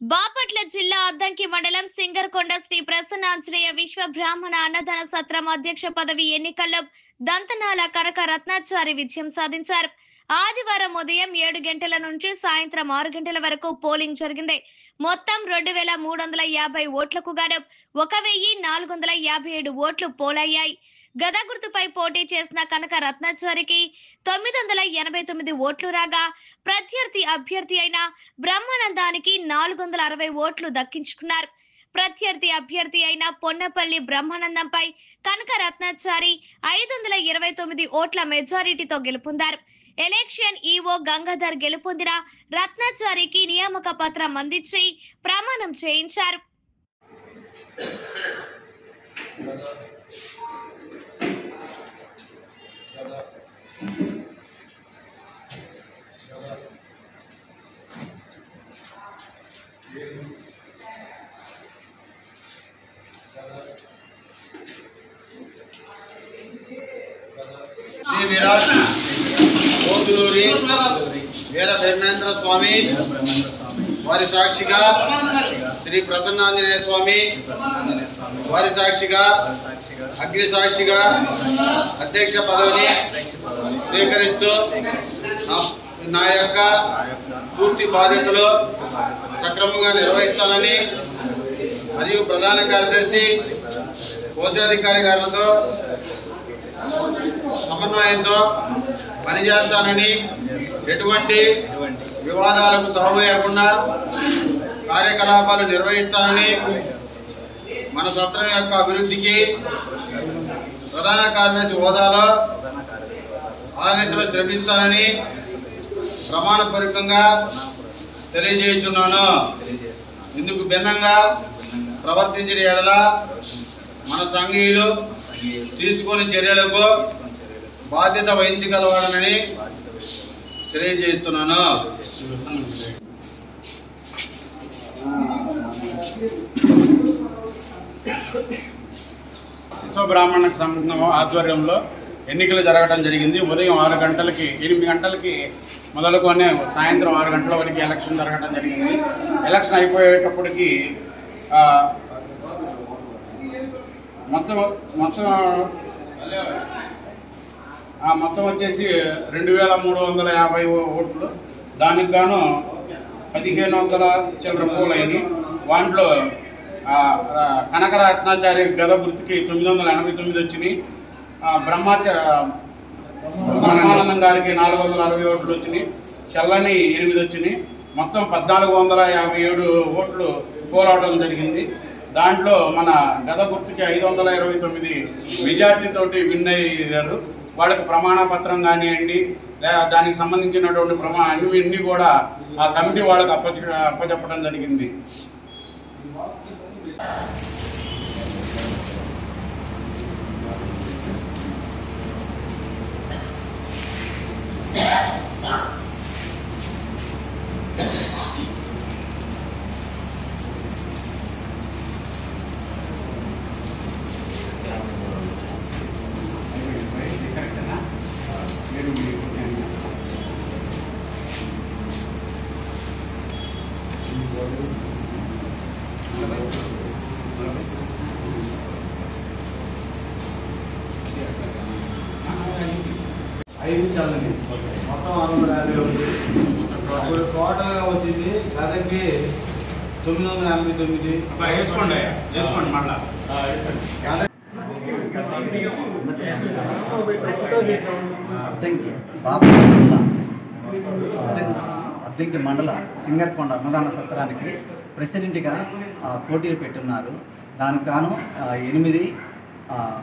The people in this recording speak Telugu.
బాపట్ల జిల్లా అద్దంకి మండలం సింగర్కొండ శ్రీ ప్రసన్నాంజనేయ విశ్వ బ్రాహ్మణ అన్నదాన సత్రం అధ్యక్ష పదవి ఎన్నికల్లో దంతనాల కనక రత్నాచారి విజయం సాధించారు. ఆదివారం ఉదయం 7 గంటల నుంచి సాయంత్రం 6 గంటల వరకు పోలింగ్ జరిగింది. మొత్తం 2350 ఓట్లకు గాను 1457 ఓట్లు పోలయ్యాయి. గద గుర్తుపై పోటీ చేసిన కనక రత్నాచారికి 989 ఓట్లు రాగా, ప్రత్యర్థి అభ్యర్థి అయిన బ్రహ్మానందానికి 460 ఓట్లు దక్కించుకున్నారు. ప్రత్యర్థి అభ్యర్థి అయిన పొన్నపల్లి బ్రహ్మానందంపై కనక రత్నాచారి 529 ఓట్ల మెజారిటీతో గెలుపొందారు. ఎలక్షన్ ఈవో గంగాధర్ గెలుపొందిన రత్నాచారికి నియామక పత్రం అందించి ప్రమాణం చేయించారు. వీర బ్రహ్మేంద్ర స్వామి వారి సాక్షిగా శ్రీ ప్రసన్నాంజనేయ స్వామి వారి సాక్షిగా అగ్ని సాక్షిగా అధ్యక్ష పదవిని స్వీకరిస్తూ నా యొక్క పూర్తి బాధ్యతలు సక్రమంగా నిర్వహిస్తానని మరియు ప్రధాన కార్యదర్శి కోశాధికారి గారులతో సమన్వయంతో పనిచేస్తానని, ఎటువంటి వివాదాలకు తావు లేకుండా కార్యకలాపాలు నిర్వహిస్తానని, మన సత్రం యొక్క అభివృద్ధికి ప్రధాన కార్యదర్శి హోదాలో ఆదేశాలు శ్రమిస్తానని ప్రమాణపూర్వకంగా తెలియజేస్తున్నాను. ఇందుకు భిన్నంగా ప్రవర్తించిన ఎడల మన సంఘీయులు తీసుకునే చర్యలకు బాధ్యత వహించగలవాడనని తెలియజేస్తున్నాను. విశ్వ బ్రాహ్మణ సంఘం ఆధ్వర్యంలో ఎన్నికలు జరగడం జరిగింది. ఉదయం 6 గంటలకి 8 గంటలకి మొదలుకొని సాయంత్రం 6 గంటల వరకు ఎలక్షన్ జరగడం జరిగింది. ఎలక్షన్ అయిపోయేటప్పటికి మొత్తం వచ్చేసి 2350 ఓట్లు. దానికి గాను 1500 చిల్లర పోలైనవి. వాటిలో కనక రత్నాచారి గద గుర్తుకి 989 వచ్చినాయి. బ్రహ్మానందం గారికి 460 ఓట్లు వచ్చినాయి. చల్లని 8 వచ్చినాయి. మొత్తం 1457 ఓట్లు పోలవడం జరిగింది. దాంట్లో మన గద గుర్తుకి 529 మెజార్టీతోటి విన్ అయ్యారు. వాళ్ళకి ప్రమాణ పత్రం కానివ్వండి, దానికి సంబంధించినటువంటి అన్ని కూడా ఆ కమిటీ వాళ్ళకి అప్పచెప్పడం జరిగింది. మొత్తం 650 ఉంది. టోటల్గా వచ్చింది గదకి 989. వేసుకోండి మళ్ళా అద్దంకి మండల సింగర్కొండ అన్నదాన సత్రానికి ప్రెసిడెంట్గా పోటీలు పెట్టున్నారు. దానికి గాను 8